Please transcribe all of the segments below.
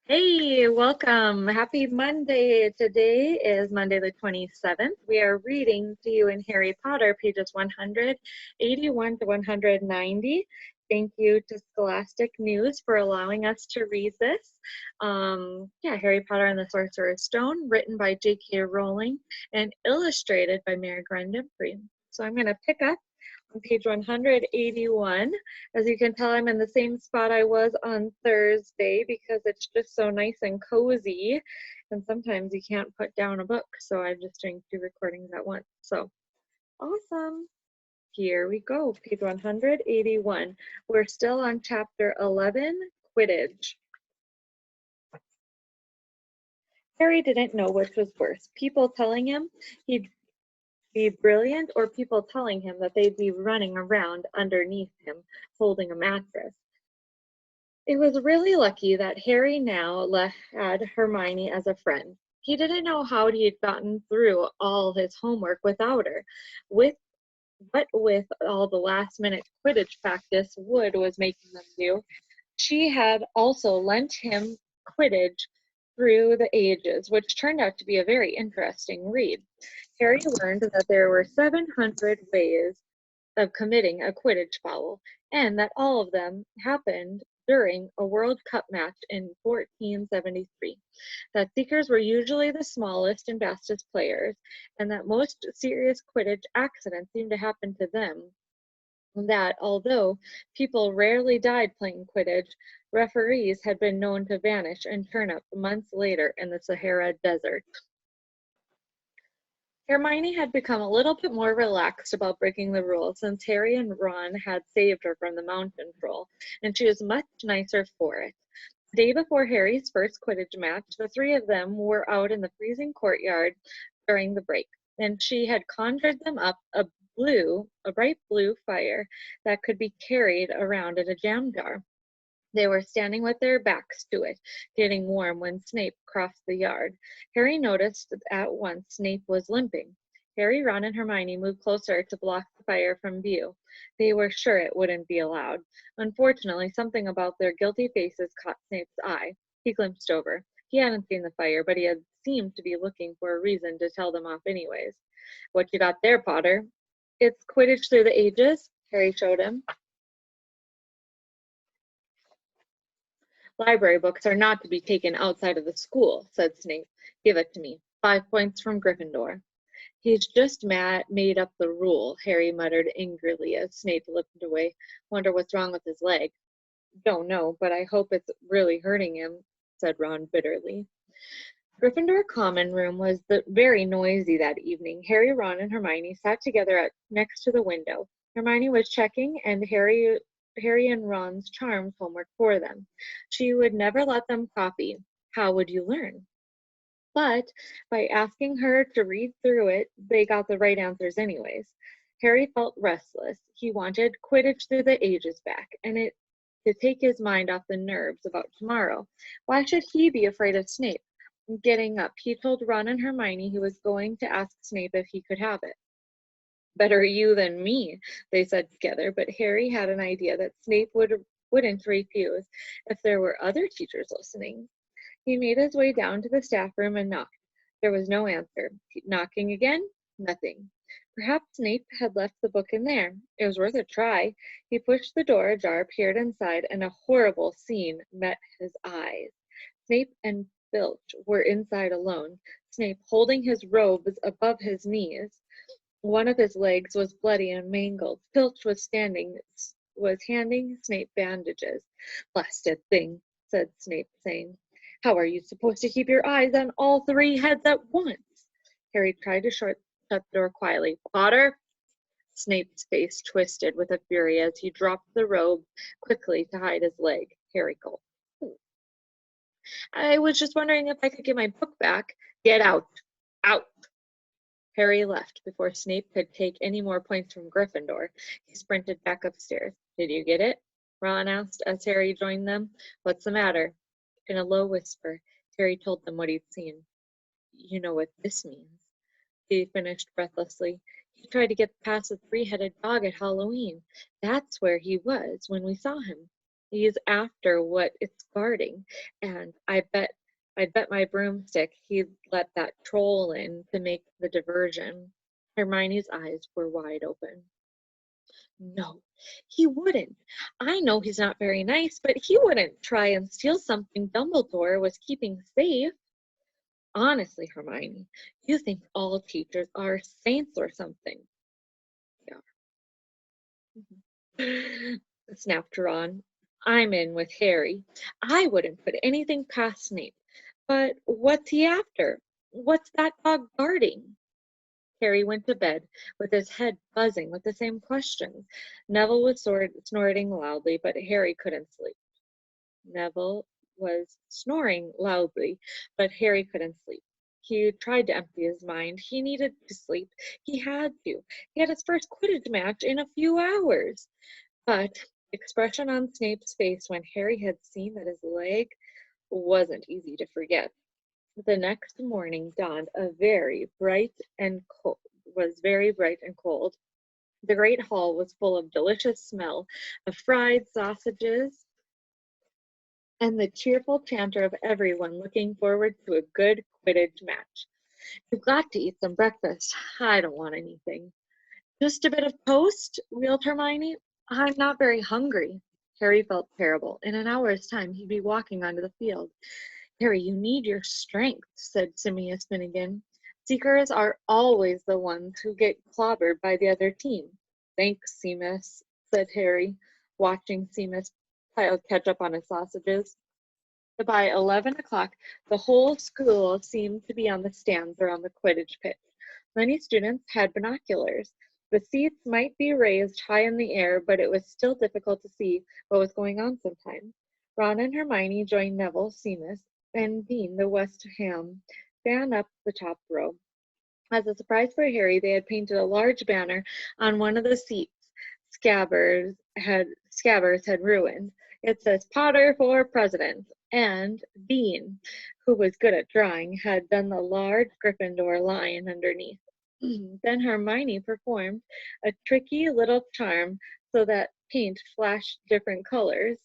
Hey, welcome. Happy Monday. Today is Monday the 27th. We are reading to you in Harry Potter, pages 181 to 190. Thank you to Scholastic News for allowing us to read this. Harry Potter and the Sorcerer's Stone, written by JK Rowling and illustrated by Mary Grandpre. So I'm going to pick up on page 181. As you can tell, I'm in the same spot I was on Thursday because it's just so nice and cozy. And sometimes you can't put down a book, so I'm just doing 2 recordings at once. So awesome. Here we go, page 181. We're still on chapter 11, Quidditch. Harry didn't know which was worse, people telling him he'd be brilliant or people telling him that they'd be running around underneath him holding a mattress. It was really lucky that Harry now had Hermione as a friend. He didn't know how he had gotten through all his homework without her. With all the last-minute Quidditch practice Wood was making them do, she had also lent him Quidditch through the ages, which turned out to be a very interesting read. Harry learned that there were 700 ways of committing a Quidditch foul, and that all of them happened during a World Cup match in 1473. That seekers were usually the smallest and fastest players, and that most serious Quidditch accidents seemed to happen to them. That although people rarely died playing Quidditch, referees had been known to vanish and turn up months later in the Sahara Desert. Hermione had become a little bit more relaxed about breaking the rules since Harry and Ron had saved her from the mountain troll, and she was much nicer for it. The day before Harry's first Quidditch match, the 3 of them were out in the freezing courtyard during the break, and she had conjured them up a bright blue fire that could be carried around in a jam jar. They were standing with their backs to it, getting warm when Snape crossed the yard. Harry noticed at once Snape was limping. Harry, Ron, and Hermione moved closer to block the fire from view. They were sure it wouldn't be allowed. Unfortunately, something about their guilty faces caught Snape's eye. He glimpsed over. He hadn't seen the fire, but he had seemed to be looking for a reason to tell them off anyways. "What you got there, Potter?" "It's Quidditch through the ages," Harry showed him. "Library books are not to be taken outside of the school," said Snape. "Give it to me. 5 points from Gryffindor." "He's just made up the rule," Harry muttered angrily as Snape looked away. "Wonder what's wrong with his leg." "Don't know, but I hope it's really hurting him," said Ron bitterly. Gryffindor Common Room was very noisy that evening. Harry, Ron, and Hermione sat together next to the window. Hermione was checking Harry and Ron's charms homework for them. She would never let them copy. How would you learn? But by asking her to read through it, they got the right answers anyways. Harry felt restless. He wanted Quidditch through the ages back, and it to take his mind off the nerves about tomorrow. Why should he be afraid of Snape? Getting up, he told Ron and Hermione he was going to ask Snape if he could have it. "Better you than me," they said together, but Harry had an idea that Snape wouldn't refuse if there were other teachers listening. He made his way down to the staff room and knocked. There was no answer. Knocking again, nothing. Perhaps Snape had left the book in there. It was worth a try. He pushed the door ajar, peered inside, and a horrible scene met his eyes. Snape and Filch were inside alone, Snape holding his robes above his knees. One of his legs was bloody and mangled. Filch was handing Snape bandages. "Blasted thing," said Snape, saying. "How are you supposed to keep your eyes on all 3 heads at once?" Harry tried to shut the door quietly. "Potter!" Snape's face twisted with a fury as he dropped the robe quickly to hide his leg. Harry gulped. "I was just wondering if I could get my book back." "Get out! Out!" Harry left before Snape could take any more points from Gryffindor. He sprinted back upstairs. "Did you get it?" Ron asked as Harry joined them. "What's the matter?" In a low whisper, Harry told them what he'd seen. "You know what this means," he finished breathlessly. "He tried to get past the 3-headed dog at Halloween. That's where he was when we saw him." He's after what it's guarding, and I'd bet my broomstick he'd let that troll in to make the diversion." Hermione's eyes were wide open. "No, he wouldn't. I know he's not very nice, but he wouldn't try and steal something Dumbledore was keeping safe." "Honestly, Hermione, you think all teachers are saints or something." "Yeah." snapped Ron. "I'm in with Harry. I wouldn't put anything past Snape. But what's he after? What's that dog guarding?" Harry went to bed with his head buzzing with the same questions. Neville was snorting loudly, but Harry couldn't sleep. Neville was snoring loudly, but Harry couldn't sleep. He tried to empty his mind. He needed to sleep. He had to. He had his first Quidditch match in a few hours. But the expression on Snape's face when Harry had seen that his leg wasn't easy to forget. The next morning dawned was very bright and cold. The great hall was full of delicious smell of fried sausages and the cheerful chatter of everyone looking forward to a good Quidditch match. "You've got to eat some breakfast." "I don't want anything." "Just a bit of toast?" wailed Hermione. "I'm not very hungry." Harry felt terrible. In an hour's time, he'd be walking onto the field. "Harry, you need your strength," said Simius Finnegan. "Seekers are always the ones who get clobbered by the other team." "Thanks, Seamus," said Harry, watching Seamus pile ketchup on his sausages. By 11 o'clock, the whole school seemed to be on the stands around the Quidditch pitch. Many students had binoculars. The seats might be raised high in the air, but it was still difficult to see what was going on sometimes. Ron and Hermione joined Neville, Seamus, and Dean, the West Ham fan up the top row. As a surprise for Harry, they had painted a large banner on one of the seats Scabbers had ruined. It says "Potter for President," and Dean, who was good at drawing, had done the large Gryffindor lion underneath. Then Hermione performed a tricky little charm so that paint flashed different colors.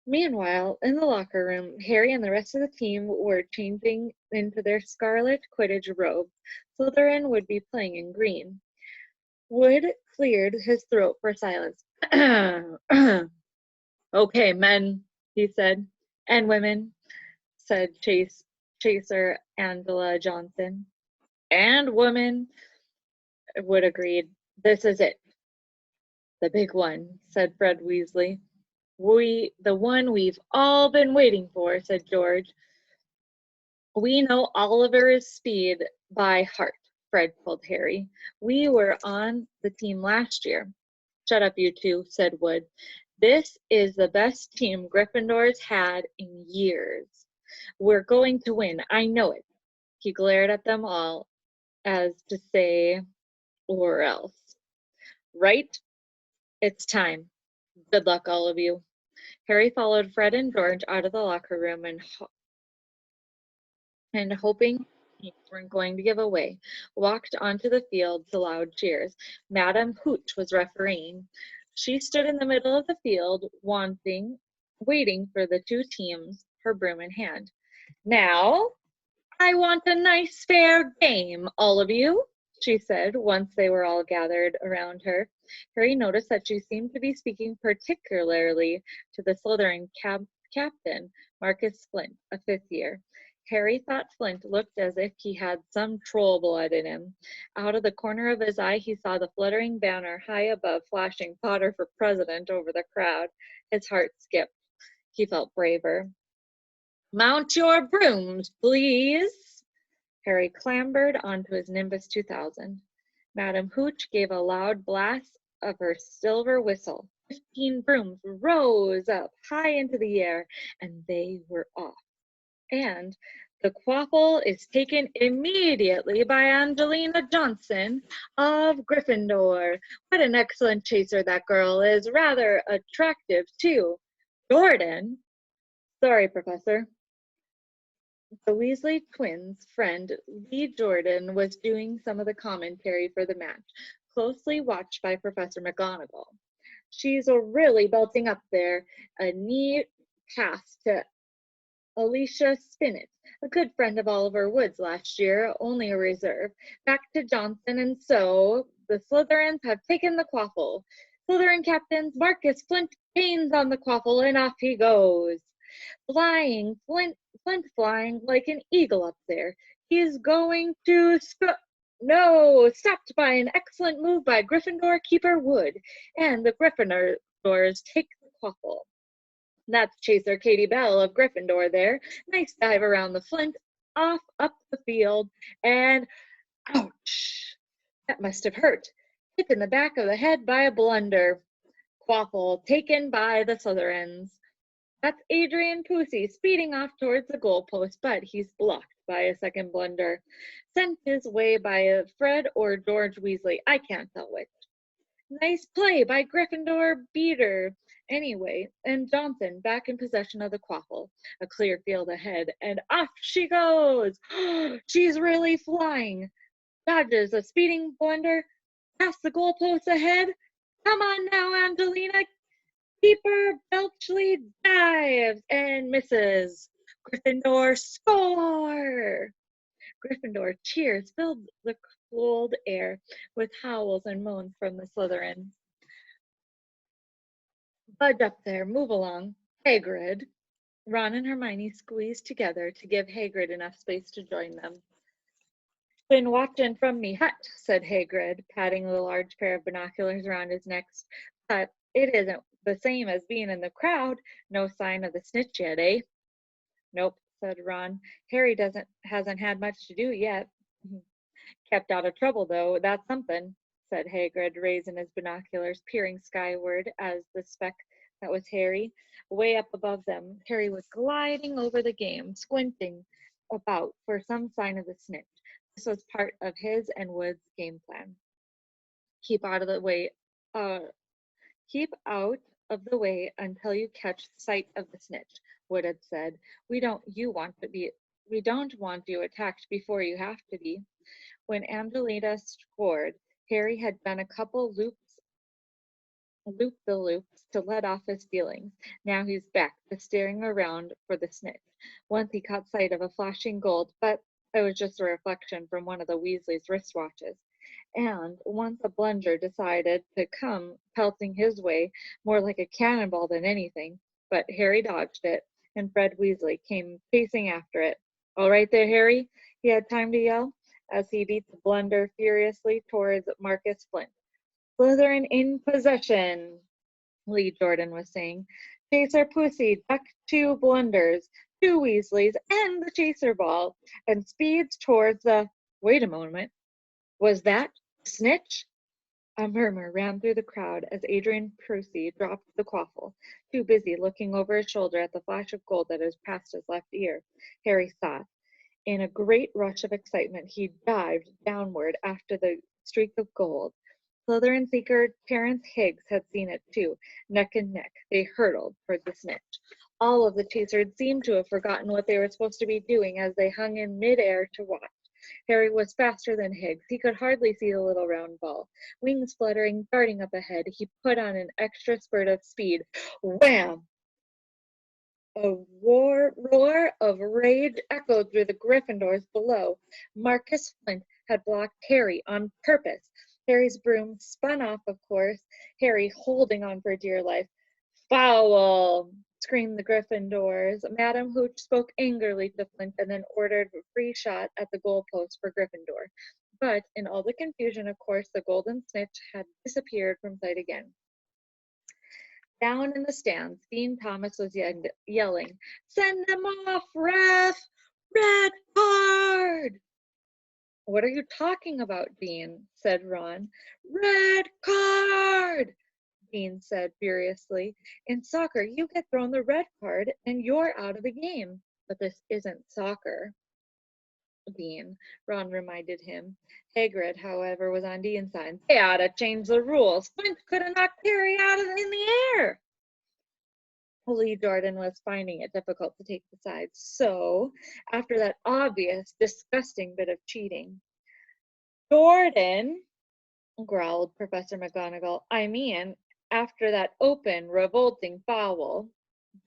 Meanwhile, in the locker room, Harry and the rest of the team were changing into their scarlet Quidditch robes. Slytherin would be playing in green. Wood cleared his throat for silence. "Okay, men," he said. "And women," said Chaser Angela Johnson. "And women," Wood agreed. "This is it." "The big one," said Fred Weasley. The one we've all been waiting for," said George. "We know Oliver's speed by heart," Fred told Harry. "We were on the team last year." "Shut up, you two," said Wood. "This is the best team Gryffindor's had in years. We're going to win. I know it." He glared at them all as to say, "Or else." "Right, it's time. Good luck, all of you." Harry followed Fred and George out of the locker room and hoping he weren't going to give away, walked onto the field to loud cheers. Madame Hooch was refereeing. She stood in the middle of the field, waiting for the two teams, her broom in hand. "Now, I want a nice fair game, all of you," she said, once they were all gathered around her. Harry noticed that she seemed to be speaking particularly to the Slytherin captain, Marcus Flint, a fifth year. Harry thought Flint looked as if he had some troll blood in him. Out of the corner of his eye, he saw the fluttering banner high above, flashing "Potter for President" over the crowd. His heart skipped. He felt braver. "Mount your brooms, please." Harry clambered onto his Nimbus 2000. Madame Hooch gave a loud blast of her silver whistle. 15 brooms rose up high into the air, and they were off. "And the quaffle is taken immediately by Angelina Johnson of Gryffindor. What an excellent chaser that girl is. Rather attractive, too. Jordan." "Sorry, Professor." The Weasley twins' friend Lee Jordan was doing some of the commentary for the match, closely watched by Professor McGonagall. She's really belting up there. A neat pass to Alicia Spinnet, a good friend of Oliver Wood's last year, only a reserve. Back to Johnson, and so the Slytherins have taken the quaffle. Slytherin captains Marcus Flint gains on the quaffle, and off he goes. Flint flying like an eagle up there. He's going to no, stopped by an excellent move by Gryffindor keeper Wood, and the Gryffindors take the quaffle. That's Chaser Katie Bell of Gryffindor there. Nice dive around the Flint, off up the field, and ouch! That must have hurt. Hit in the back of the head by a blunder. Quaffle taken by the Slytherins. That's Adrian Pusey speeding off towards the goalpost, but he's blocked by a second blunder. Sent his way by Fred or George Weasley. I can't tell which. Nice play by Gryffindor beater. Anyway, and Johnson back in possession of the quaffle. A clear field ahead, and off she goes. She's really flying. Dodges a speeding blunder. Past the goalpost ahead. Come on now, Angelina. Keeper Belchley dives and misses. Gryffindor score! Gryffindor cheers filled the cold air with howls and moans from the Slytherins. Budge up there, move along. Hagrid. Ron and Hermione squeezed together to give Hagrid enough space to join them. Been watching from me hut, said Hagrid, patting the large pair of binoculars around his neck. But it isn't the same as being in the crowd. No sign of the snitch yet, eh? Nope, said Ron. Harry hasn't had much to do yet. Kept out of trouble, though. That's something, said Hagrid, raising his binoculars, peering skyward as the speck that was Harry. Way up above them, Harry was gliding over the game, squinting about for some sign of the snitch. This was part of his and Wood's game plan. Keep out of the way until you catch sight of the snitch, Wood had said. We don't want you attacked before you have to be. When Angelina scored, Harry had done a couple loop-the-loops to let off his feelings. Now he's back to staring around for the snitch. Once he caught sight of a flashing gold, but it was just a reflection from one of the Weasleys' wristwatches. And once a blunder decided to come pelting his way, more like a cannonball than anything, but Harry dodged it, and Fred Weasley came pacing after it. All right there, Harry, he had time to yell, as he beat the blunder furiously towards Marcus Flint. Slytherin in possession, Lee Jordan was saying. Chaser Pussy ducked 2 blunders, 2 Weasleys, and the chaser ball, and speeds towards the... Wait a moment. Was that snitch? A murmur ran through the crowd as Adrian Pusey dropped the quaffle, too busy looking over his shoulder at the flash of gold that had passed his left ear. Harry saw it. In a great rush of excitement, he dived downward after the streak of gold. Slytherin seeker Terence Higgs had seen it too. Neck and neck, they hurtled toward the snitch. All of the chasers seemed to have forgotten what they were supposed to be doing as they hung in midair to watch. Harry was faster than Higgs. He could hardly see the little round ball. Wings fluttering, darting up ahead, he put on an extra spurt of speed. Wham! A roar of rage echoed through the Gryffindors below. Marcus Flint had blocked Harry on purpose. Harry's broom spun off, of course, Harry holding on for dear life. Foul! Screamed the Gryffindors. Madam Hooch spoke angrily to Flint and then ordered a free shot at the goalpost for Gryffindor. But in all the confusion, of course, the golden snitch had disappeared from sight again. Down in the stands, Dean Thomas was yelling, "Send them off, ref! Red card!" "What are you talking about, Dean?" said Ron. "Red card!" Dean said furiously. "In soccer, you get thrown the red card and you're out of the game. But this isn't soccer, Dean," Ron reminded him. Hagrid, however, was on Dean's side. "They ought to change the rules. Flint could have knocked Harry out in the air." Lee Jordan was finding it difficult to take the sides. So, after that obvious, disgusting bit of cheating, "Jordan," growled Professor McGonagall, "I mean, after that open, revolting foul.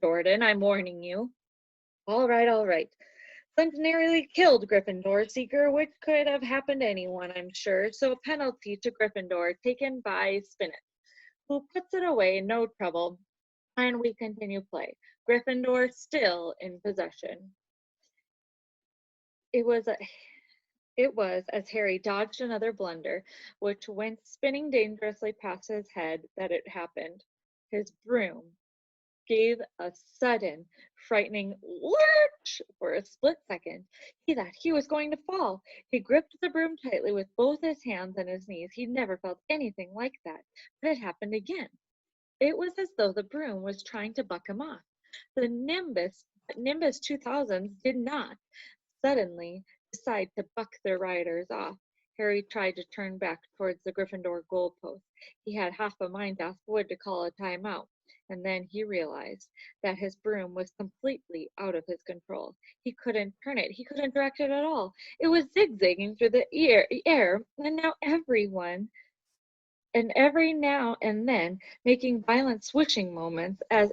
Jordan, I'm warning you. All right, all right. Flint nearly killed Gryffindor Seeker, which could have happened to anyone, I'm sure, so penalty to Gryffindor taken by Spinnet, who puts it away, no trouble, and we continue play. Gryffindor still in possession. It was as Harry dodged another blunder, which went spinning dangerously past his head, that it happened. His broom gave a sudden, frightening lurch for a split second. He thought he was going to fall. He gripped the broom tightly with both his hands and his knees. He never felt anything like that, but it happened again. It was as though the broom was trying to buck him off. The Nimbus 2000s did not suddenly decide to buck their riders off. Harry tried to turn back towards the Gryffindor goalpost. He had half a mind to ask Wood to call a timeout, and then he realized that his broom was completely out of his control. He couldn't turn it. He couldn't direct it at all. It was zigzagging through the air, and every now and then making violent swishing moments as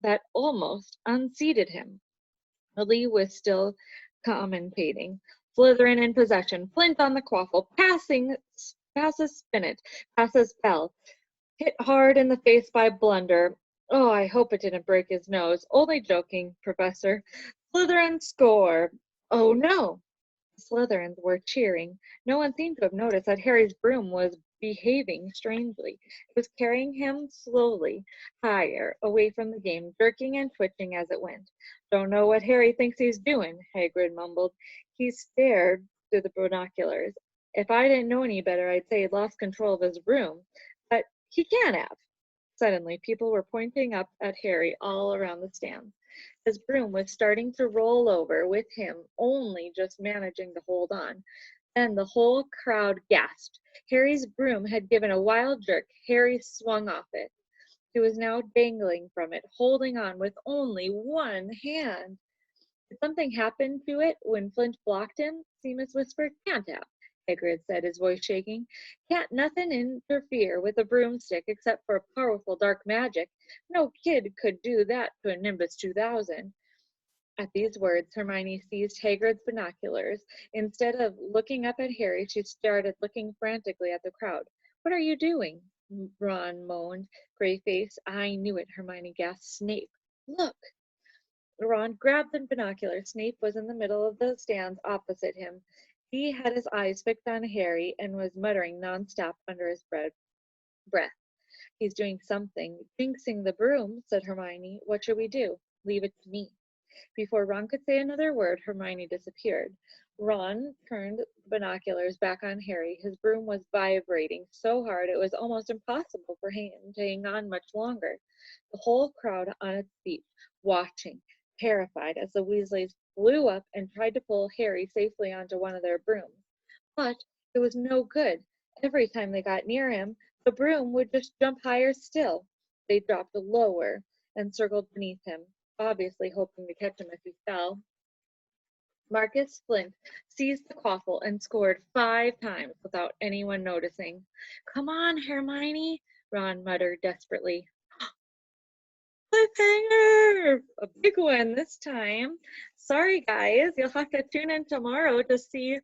that almost unseated him. Lee was still commentating. Slytherin in possession. Flint on the quaffle. Passes Spinnet. Passes Bell. Hit hard in the face by Blunder. Oh, I hope it didn't break his nose. Only joking, Professor. Slytherin score. Oh no. The Slytherins were cheering. No one seemed to have noticed that Harry's broom was behaving strangely. It was carrying him slowly higher away from the game, jerking and twitching as it went. Don't know what Harry thinks he's doing, Hagrid mumbled. He stared through the binoculars. If I didn't know any better, I'd say he'd lost control of his broom. But he can't have. Suddenly, people were pointing up at Harry all around the stands. His broom was starting to roll over, with him only just managing to hold on. Then the whole crowd gasped. Harry's broom had given a wild jerk. Harry swung off it. He was now dangling from it, holding on with only one hand. Did something happen to it when Flint blocked him? Seamus whispered. Can't have, Hagrid said, his voice shaking. Can't nothing interfere with a broomstick except for powerful dark magic. No kid could do that to a Nimbus 2000. At these words, Hermione seized Hagrid's binoculars. Instead of looking up at Harry, she started looking frantically at the crowd. What are you doing? Ron moaned, gray-faced. I knew it, Hermione gasped. Snape, look. Ron grabbed the binoculars. Snape was in the middle of the stands opposite him. He had his eyes fixed on Harry and was muttering nonstop under his breath. He's doing something. Jinxing the broom, said Hermione. What should we do? Leave it to me. Before Ron could say another word, Hermione disappeared. Ron turned the binoculars back on Harry. His broom was vibrating so hard it was almost impossible for him to hang on much longer. The whole crowd on its feet, watching, terrified, as the Weasleys flew up and tried to pull Harry safely onto one of their brooms. But it was no good. Every time they got near him, the broom would just jump higher still. They dropped lower and circled beneath him, obviously hoping to catch him if he fell. Marcus Flint seized the quaffle and scored 5 times without anyone noticing. Come on, Hermione, Ron muttered desperately. Cliffhanger! A big one this time. Sorry, guys. You'll have to tune in tomorrow to see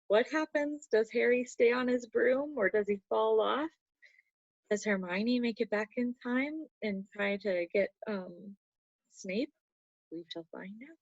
what happens. Does Harry stay on his broom or does he fall off? Does Hermione make it back in time and try to get Snape? We shall find out.